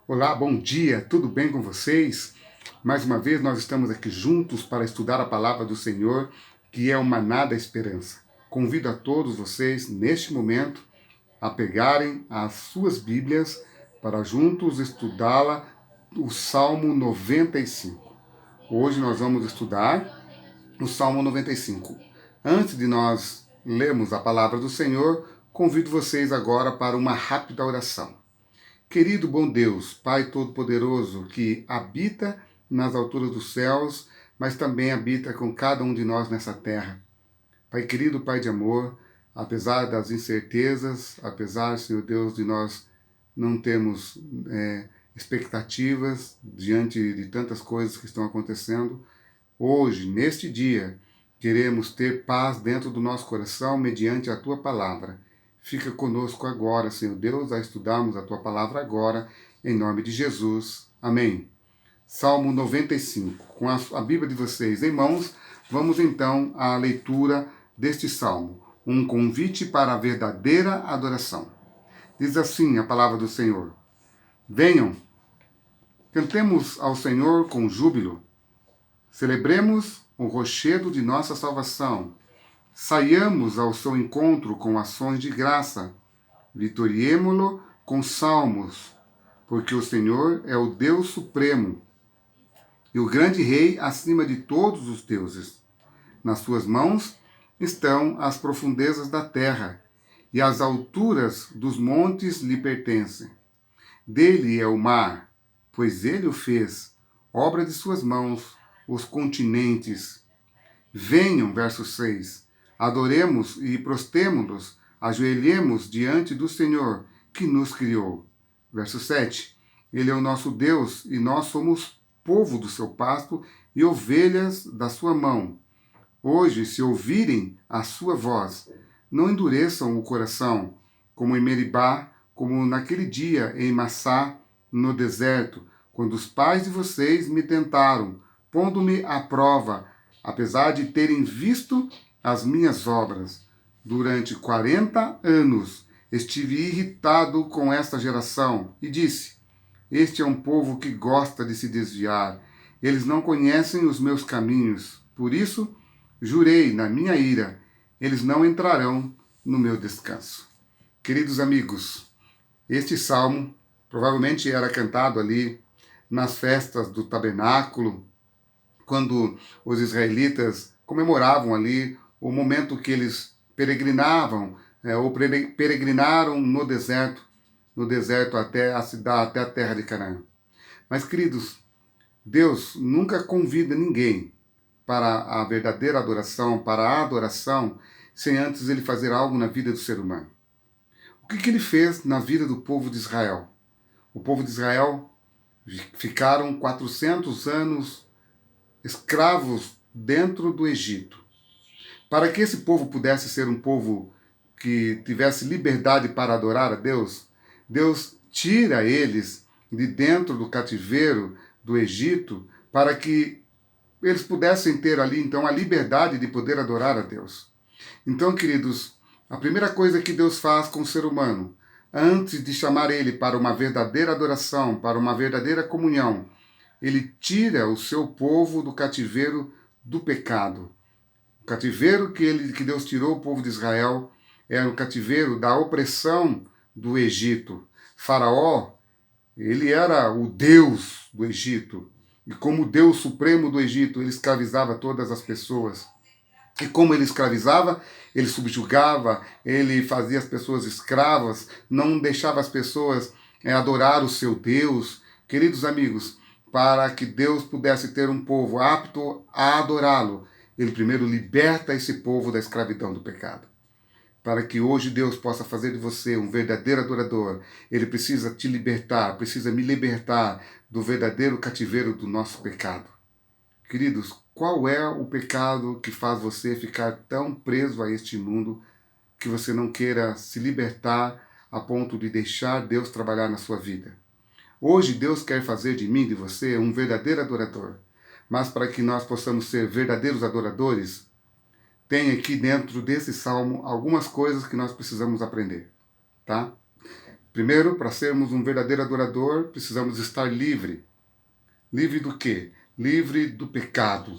Olá, bom dia, tudo bem com vocês? Mais uma vez nós estamos aqui juntos para estudar a palavra do Senhor, que é o maná da esperança. Convido a todos vocês, neste momento, a pegarem as suas Bíblias para juntos estudá-la, o Salmo 95. Hoje nós vamos estudar o Salmo 95. Antes de nós lermos a palavra do Senhor, convido vocês agora para uma rápida oração. Querido bom Deus, Pai Todo-Poderoso, que habita nas alturas dos céus, mas também habita com cada um de nós nessa terra. Pai querido, Pai de amor, apesar das incertezas, apesar, Senhor Deus, de nós não termos expectativas diante de tantas coisas que estão acontecendo, hoje, neste dia, queremos ter paz dentro do nosso coração mediante a Tua palavra. Fica conosco agora, Senhor Deus, a estudarmos a Tua palavra agora, em nome de Jesus. Amém. Salmo 95. Com a Bíblia de vocês em mãos, vamos então à leitura deste salmo. Um convite para a verdadeira adoração. Diz assim a palavra do Senhor. Venham, cantemos ao Senhor com júbilo. Celebremos o rochedo de nossa salvação. Saiamos ao seu encontro com ações de graça. Vitoriemo-lo com salmos, porque o Senhor é o Deus supremo e o grande rei acima de todos os deuses. Nas suas mãos estão as profundezas da terra, e as alturas dos montes lhe pertencem. Dele é o mar, pois ele o fez, obra de suas mãos, os continentes. Venham, verso 6, adoremos e prostemo-nos, ajoelhemos diante do Senhor, que nos criou. Verso 7, Ele é o nosso Deus e nós somos povo do seu pasto e ovelhas da sua mão. Hoje, se ouvirem a sua voz, não endureçam o coração, como em Meribá, como naquele dia em Massá, no deserto, quando os pais de vocês me tentaram, pondo-me à prova, apesar de terem visto as minhas obras. Durante 40 anos estive irritado com esta geração e disse: Este é um povo que gosta de se desviar. Eles não conhecem os meus caminhos. Por isso, jurei na minha ira, eles não entrarão no meu descanso. Queridos amigos, este salmo provavelmente era cantado ali nas festas do tabernáculo, quando os israelitas comemoravam ali o momento que eles peregrinavam, ou peregrinaram no deserto até a cidade, até a terra de Canaã. Mas, queridos, Deus nunca convida ninguém para a verdadeira adoração, para a adoração, sem antes ele fazer algo na vida do ser humano. O que ele fez na vida do povo de Israel? O povo de Israel ficaram 400 anos escravos dentro do Egito. Para que esse povo pudesse ser um povo que tivesse liberdade para adorar a Deus, Deus tira eles de dentro do cativeiro do Egito para que eles pudessem ter ali então a liberdade de poder adorar a Deus. Então, queridos, a primeira coisa que Deus faz com o ser humano, antes de chamar ele para uma verdadeira adoração, para uma verdadeira comunhão, ele tira o seu povo do cativeiro do pecado. O cativeiro que Deus tirou o povo de Israel era o cativeiro da opressão do Egito. Faraó, ele era o Deus do Egito. E como Deus supremo do Egito, ele escravizava todas as pessoas. E como ele escravizava, ele subjugava, ele fazia as pessoas escravas, não deixava as pessoas adorar o seu Deus. Queridos amigos, para que Deus pudesse ter um povo apto a adorá-lo, ele primeiro liberta esse povo da escravidão do pecado. Para que hoje Deus possa fazer de você um verdadeiro adorador, ele precisa te libertar, precisa me libertar do verdadeiro cativeiro do nosso pecado. Queridos, qual é o pecado que faz você ficar tão preso a este mundo que você não queira se libertar a ponto de deixar Deus trabalhar na sua vida? Hoje Deus quer fazer de mim e de você um verdadeiro adorador. Mas para que nós possamos ser verdadeiros adoradores, tem aqui dentro desse salmo algumas coisas que nós precisamos aprender, tá? Primeiro, para sermos um verdadeiro adorador, precisamos estar livre. Livre do quê? Livre do pecado.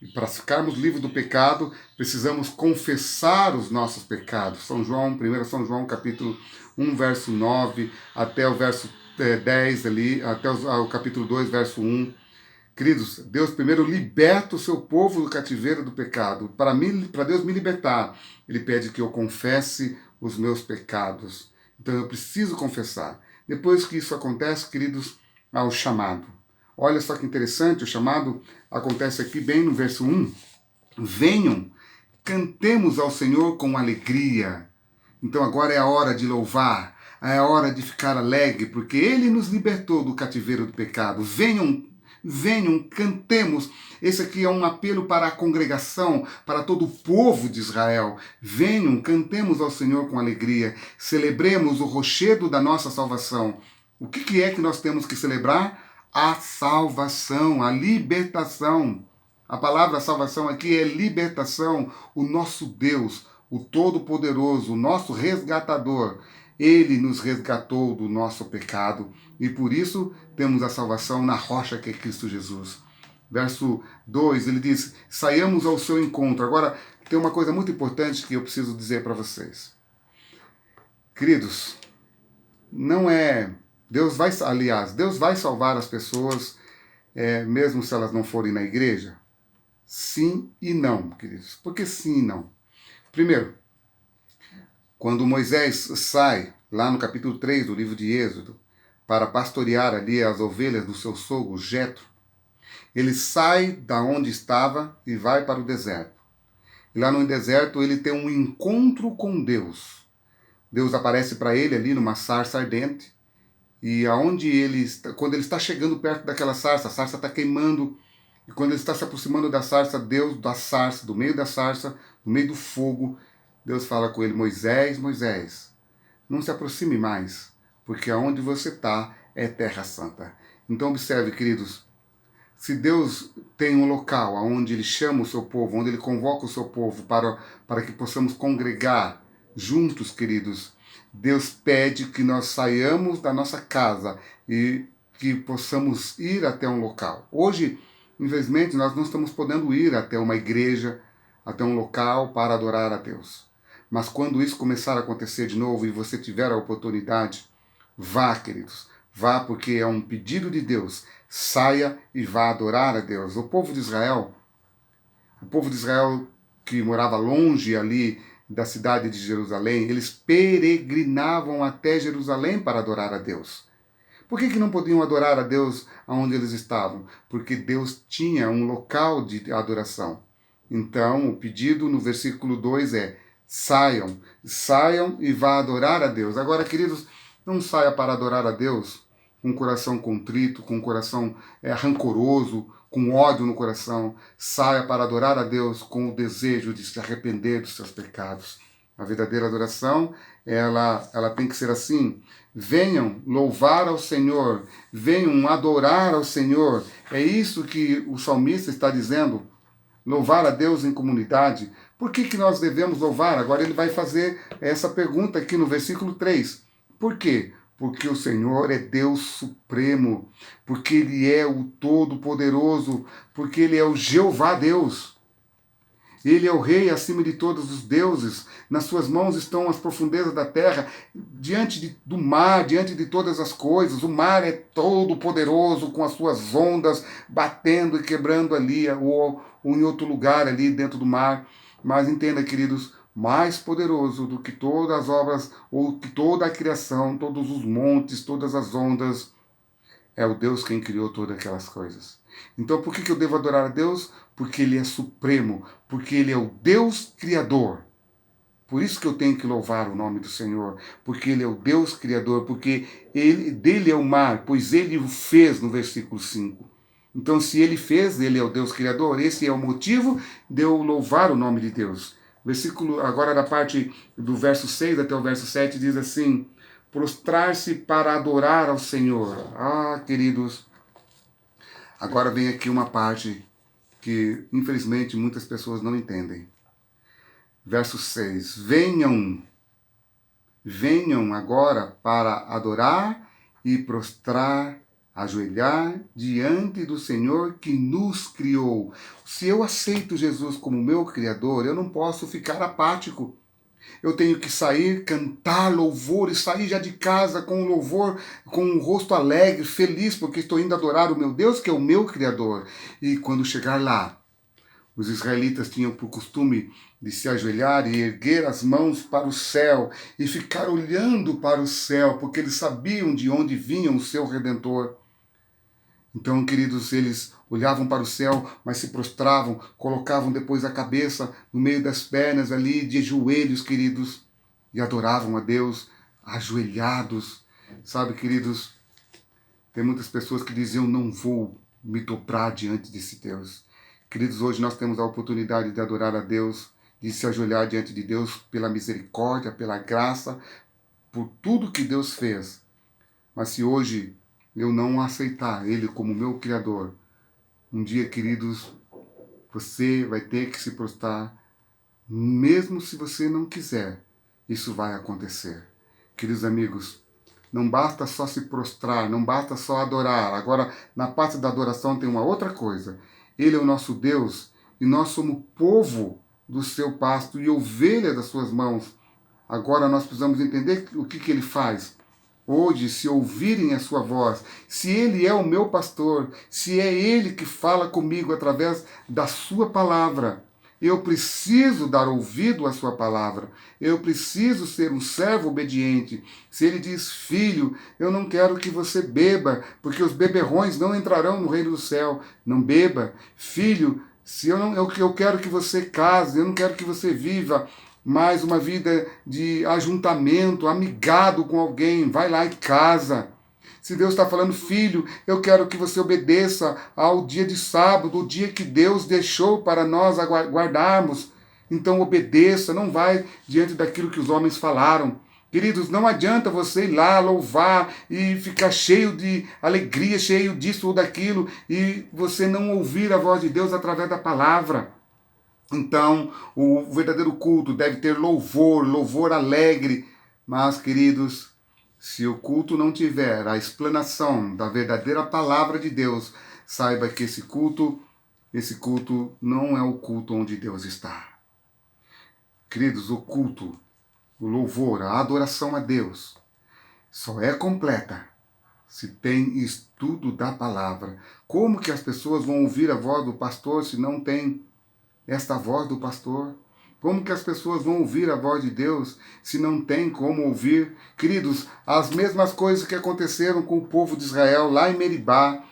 E para ficarmos livres do pecado, precisamos confessar os nossos pecados. São João, 1 São João, capítulo 1, verso 9, até o verso 10 ali, até o capítulo 2, verso 1. Queridos, Deus primeiro liberta o seu povo do cativeiro do pecado. Para Deus me libertar, Ele pede que eu confesse os meus pecados. Então eu preciso confessar. Depois que isso acontece, queridos, há o chamado. Olha só que interessante, o chamado acontece aqui bem no verso 1. Venham, cantemos ao Senhor com alegria. Então agora é a hora de louvar, é a hora de ficar alegre, porque Ele nos libertou do cativeiro do pecado. Venham, cantemos. Esse aqui é um apelo para a congregação, para todo o povo de Israel. Venham, cantemos ao Senhor com alegria. Celebremos o rochedo da nossa salvação. O que é que nós temos que celebrar? A salvação, a libertação. A palavra salvação aqui é libertação. O nosso Deus, o Todo-Poderoso, o nosso resgatador, Ele nos resgatou do nosso pecado e por isso temos a salvação na rocha que é Cristo Jesus. Verso 2, ele diz, saiamos ao seu encontro. Agora, tem uma coisa muito importante que eu preciso dizer para vocês. Queridos, não é... Deus vai salvar as pessoas, mesmo se elas não forem na igreja? Sim e não, queridos. Por que sim e não? Primeiro, quando Moisés sai, lá no capítulo 3 do livro de Êxodo, para pastorear ali as ovelhas do seu sogro Jetro, ele sai da onde estava e vai para o deserto. E lá no deserto ele tem um encontro com Deus. Deus aparece para ele ali numa sarça ardente, e quando ele está chegando perto daquela sarça, a sarça está queimando, e quando ele está se aproximando da sarça, do meio da sarça, no meio do fogo, Deus fala com ele, Moisés, Moisés, não se aproxime mais, porque aonde você está é terra santa. Então observe, queridos, se Deus tem um local onde Ele chama o seu povo, onde Ele convoca o seu povo para que possamos congregar juntos, queridos, Deus pede que nós saiamos da nossa casa e que possamos ir até um local. Hoje, infelizmente, nós não estamos podendo ir até uma igreja, até um local para adorar a Deus. Mas quando isso começar a acontecer de novo e você tiver a oportunidade, vá, queridos, vá, porque é um pedido de Deus. Saia e vá adorar a Deus. O povo de Israel que morava longe ali da cidade de Jerusalém, eles peregrinavam até Jerusalém para adorar a Deus. Por que não podiam adorar a Deus onde eles estavam? Porque Deus tinha um local de adoração. Então, o pedido no versículo 2 é, saiam e vá adorar a Deus. Agora, queridos, não saia para adorar a Deus com o coração contrito, com o coração rancoroso, com ódio no coração. Saia para adorar a Deus com o desejo de se arrepender dos seus pecados. A verdadeira adoração, ela tem que ser assim. Venham louvar ao Senhor, venham adorar ao Senhor. É isso que o salmista está dizendo. Louvar a Deus em comunidade. Por que nós devemos louvar? Agora ele vai fazer essa pergunta aqui no versículo 3. Por quê? Porque o Senhor é Deus supremo, porque Ele é o Todo-Poderoso, porque Ele é o Jeová Deus. Ele é o Rei acima de todos os deuses. Nas suas mãos estão as profundezas da terra, diante do mar, diante de todas as coisas. O mar é todo poderoso, com as suas ondas batendo e quebrando ali, ou em outro lugar ali dentro do mar. Mas entenda, queridos, mais poderoso do que todas as obras, ou que toda a criação, todos os montes, todas as ondas, é o Deus quem criou todas aquelas coisas. Então por que eu devo adorar a Deus? Porque Ele é supremo, porque Ele é o Deus Criador. Por isso que eu tenho que louvar o nome do Senhor, porque Ele é o Deus Criador, porque dele é o mar, pois Ele o fez, no versículo 5. Então se Ele fez, Ele é o Deus Criador, esse é o motivo de eu louvar o nome de Deus. Versículo, agora da parte do verso 6 até o verso 7, diz assim, prostrar-se para adorar ao Senhor. Ah, queridos, agora vem aqui uma parte que, infelizmente, muitas pessoas não entendem. Verso 6, venham, venham agora para adorar e prostrar, ajoelhar diante do Senhor que nos criou. Se eu aceito Jesus como meu Criador, eu não posso ficar apático. Eu tenho que sair, cantar louvor e sair já de casa com louvor, com um rosto alegre, feliz, porque estou indo adorar o meu Deus, que é o meu Criador. E quando chegar lá, os israelitas tinham por costume de se ajoelhar e erguer as mãos para o céu e ficar olhando para o céu, porque eles sabiam de onde vinha o seu Redentor. Então, queridos, eles olhavam para o céu, mas se prostravam, colocavam depois a cabeça no meio das pernas ali, de joelhos, queridos, e adoravam a Deus, ajoelhados. Sabe, queridos, tem muitas pessoas que diziam, não vou me dobrar diante desse Deus. Queridos, hoje nós temos a oportunidade de adorar a Deus, de se ajoelhar diante de Deus pela misericórdia, pela graça, por tudo que Deus fez. Mas se hoje eu não aceitar Ele como meu Criador, um dia, queridos, você vai ter que se prostrar, mesmo se você não quiser, isso vai acontecer. Queridos amigos, não basta só se prostrar, não basta só adorar. Agora, na parte da adoração tem uma outra coisa. Ele é o nosso Deus e nós somos povo do seu pasto e ovelha das suas mãos. Agora nós precisamos entender o que ele faz. Hoje, se ouvirem a sua voz, se ele é o meu pastor, se é ele que fala comigo através da sua palavra, eu preciso dar ouvido à sua palavra. Eu preciso ser um servo obediente. Se ele diz, filho, eu não quero que você beba, porque os beberrões não entrarão no reino do céu. Não beba. Filho, se eu quero que você case, eu não quero que você viva mais uma vida de ajuntamento, amigado com alguém. Vai lá e casa. Se Deus está falando, filho, eu quero que você obedeça ao dia de sábado, o dia que Deus deixou para nós guardarmos. Então obedeça, não vai diante daquilo que os homens falaram. Queridos, não adianta você ir lá louvar e ficar cheio de alegria, cheio disso ou daquilo, e você não ouvir a voz de Deus através da palavra. Então, o verdadeiro culto deve ter louvor, louvor alegre. Mas, queridos, se o culto não tiver a explanação da verdadeira palavra de Deus, saiba que esse culto não é o culto onde Deus está. Queridos, o culto, o louvor, a adoração a Deus só é completa se tem estudo da palavra. Como que as pessoas vão ouvir a voz do pastor se não tem esta voz do pastor? Como que as pessoas vão ouvir a voz de Deus se não tem como ouvir? Queridos, as mesmas coisas que aconteceram com o povo de Israel lá em Meribá,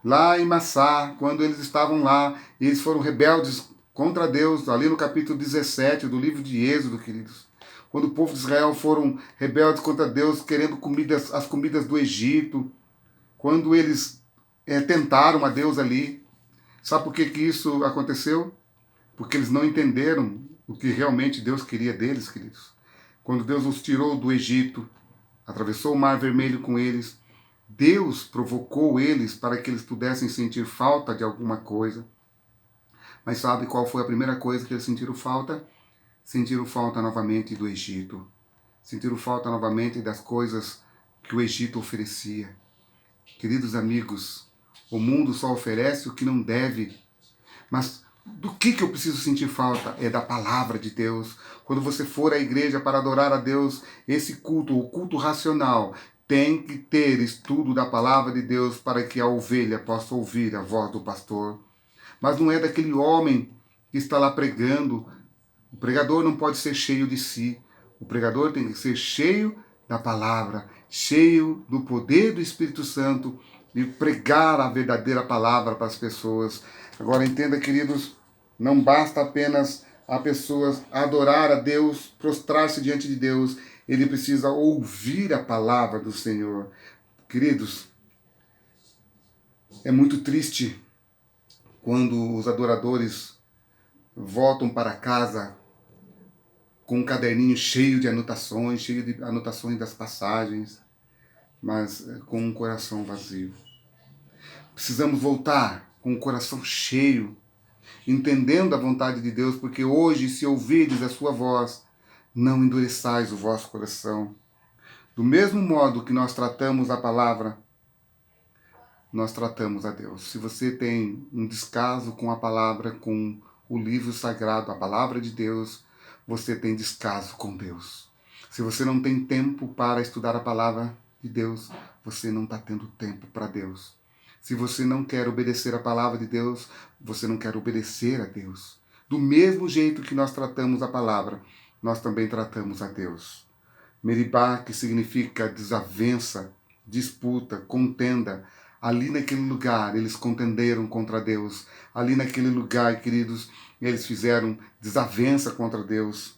lá em Massá, quando eles estavam lá, eles foram rebeldes contra Deus, ali no capítulo 17 do livro de Êxodo, queridos. Quando o povo de Israel foram rebeldes contra Deus, querendo as comidas do Egito, quando eles tentaram a Deus ali, sabe por que isso aconteceu? Porque eles não entenderam o que realmente Deus queria deles, queridos. Quando Deus os tirou do Egito, atravessou o Mar Vermelho com eles, Deus provocou eles para que eles pudessem sentir falta de alguma coisa. Mas sabe qual foi a primeira coisa que eles sentiram falta? Sentiram falta novamente do Egito. Sentiram falta novamente das coisas que o Egito oferecia. Queridos amigos, o mundo só oferece o que não deve. Mas do que eu preciso sentir falta? É da palavra de Deus. Quando você for à igreja para adorar a Deus, esse culto, o culto racional, tem que ter estudo da palavra de Deus para que a ovelha possa ouvir a voz do pastor. Mas não é daquele homem que está lá pregando. O pregador não pode ser cheio de si. O pregador tem que ser cheio da palavra, cheio do poder do Espírito Santo e pregar a verdadeira palavra para as pessoas. Agora entenda, queridos, não basta apenas a pessoa adorar a Deus, prostrar-se diante de Deus, ele precisa ouvir a palavra do Senhor. Queridos, é muito triste quando os adoradores voltam para casa com um caderninho cheio de anotações das passagens, mas com um coração vazio. Precisamos voltar com o coração cheio, entendendo a vontade de Deus, porque hoje, se ouvirdes a sua voz, não endureçais o vosso coração. Do mesmo modo que nós tratamos a palavra, nós tratamos a Deus. Se você tem um descaso com a palavra, com o livro sagrado, a palavra de Deus, você tem descaso com Deus. Se você não tem tempo para estudar a palavra de Deus, você não está tendo tempo para Deus. Se você não quer obedecer a palavra de Deus, você não quer obedecer a Deus. Do mesmo jeito que nós tratamos a palavra, nós também tratamos a Deus. Meribá, que significa desavença, disputa, contenda. Ali naquele lugar, eles contenderam contra Deus. Ali naquele lugar, queridos, eles fizeram desavença contra Deus.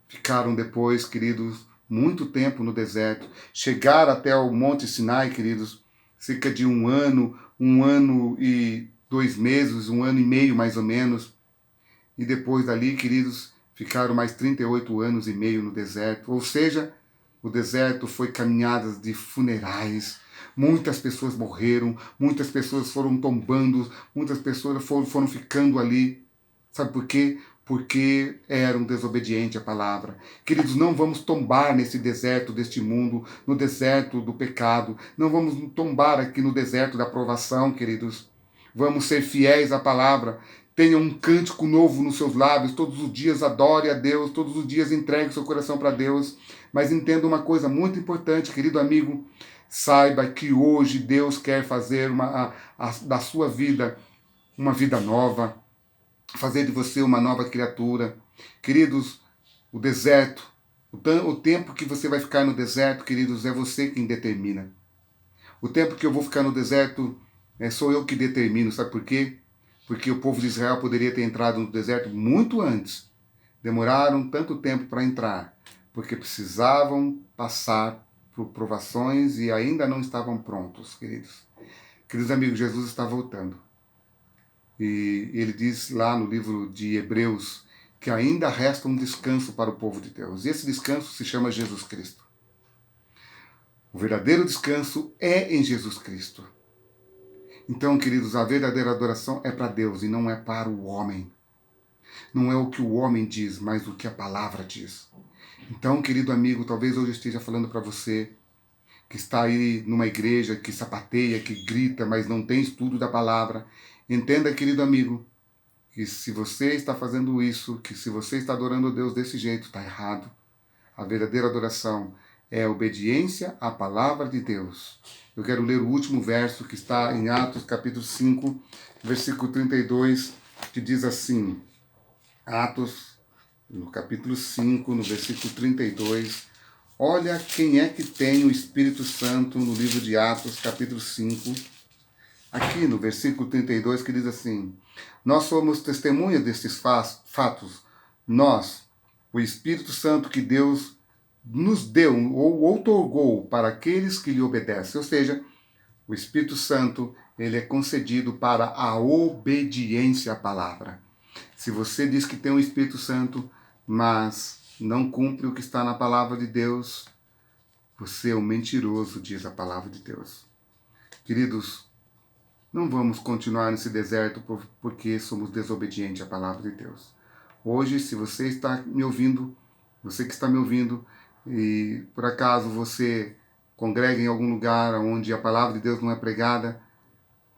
Ficaram depois, queridos, muito tempo no deserto. Chegaram até o Monte Sinai, queridos, cerca de um ano e 2 meses, 1 ano e meio mais ou menos. E depois dali, queridos, ficaram mais 38 anos e meio no deserto. Ou seja, o deserto foi caminhadas de funerais. Muitas pessoas morreram, muitas pessoas foram tombando, muitas pessoas foram ficando ali. Sabe por quê? Porque eram desobedientes à palavra. Queridos, não vamos tombar nesse deserto deste mundo, no deserto do pecado. Não vamos tombar aqui no deserto da provação, queridos. Vamos ser fiéis à palavra. Tenha um cântico novo nos seus lábios. Todos os dias adore a Deus. Todos os dias entregue seu coração para Deus. Mas entenda uma coisa muito importante, querido amigo. Saiba que hoje Deus quer fazer da sua vida uma vida nova. Fazer de você uma nova criatura. Queridos, o deserto, o tempo que você vai ficar no deserto, queridos, é você quem determina. O tempo que eu vou ficar no deserto sou eu que determino. Sabe por quê? Porque o povo de Israel poderia ter entrado no deserto muito antes. Demoraram tanto tempo para entrar, porque precisavam passar por provações e ainda não estavam prontos, queridos. Queridos amigos, Jesus está voltando. E ele diz lá no livro de Hebreus que ainda resta um descanso para o povo de Deus. E esse descanso se chama Jesus Cristo. O verdadeiro descanso é em Jesus Cristo. Então, queridos, a verdadeira adoração é para Deus e não é para o homem. Não é o que o homem diz, mas o que a palavra diz. Então, querido amigo, talvez hoje eu esteja falando para você que está aí numa igreja, que sapateia, que grita, mas não tem estudo da palavra. Entenda, querido amigo, que se você está fazendo isso, que se você está adorando a Deus desse jeito, está errado. A verdadeira adoração é a obediência à palavra de Deus. Eu quero ler o último verso que está em Atos capítulo 5, versículo 32, que diz assim, Atos, no capítulo 5, no versículo 32, olha quem é que tem o Espírito Santo no livro de Atos, capítulo 5, aqui no versículo 32, que diz assim, nós somos testemunha destes fatos, nós, o Espírito Santo que Deus nos deu ou outorgou para aqueles que lhe obedecem. Ou seja, o Espírito Santo, ele é concedido para a obediência à palavra. Se você diz que tem o Espírito Santo, mas não cumpre o que está na palavra de Deus, você é um mentiroso, diz a palavra de Deus. Queridos, não vamos continuar nesse deserto porque somos desobedientes à palavra de Deus. Hoje, se você está me ouvindo, você que está me ouvindo, e por acaso você congrega em algum lugar onde a palavra de Deus não é pregada,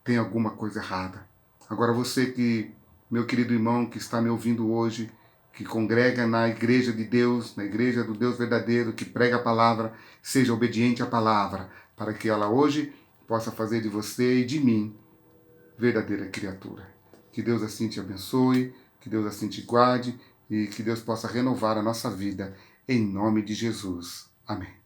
tem alguma coisa errada. Agora você que, meu querido irmão que está me ouvindo hoje, que congrega na igreja de Deus, na igreja do Deus verdadeiro, que prega a palavra, seja obediente à palavra, para que ela hoje possa fazer de você e de mim verdadeira criatura. Que Deus assim te abençoe, que Deus assim te guarde e que Deus possa renovar a nossa vida em nome de Jesus. Amém.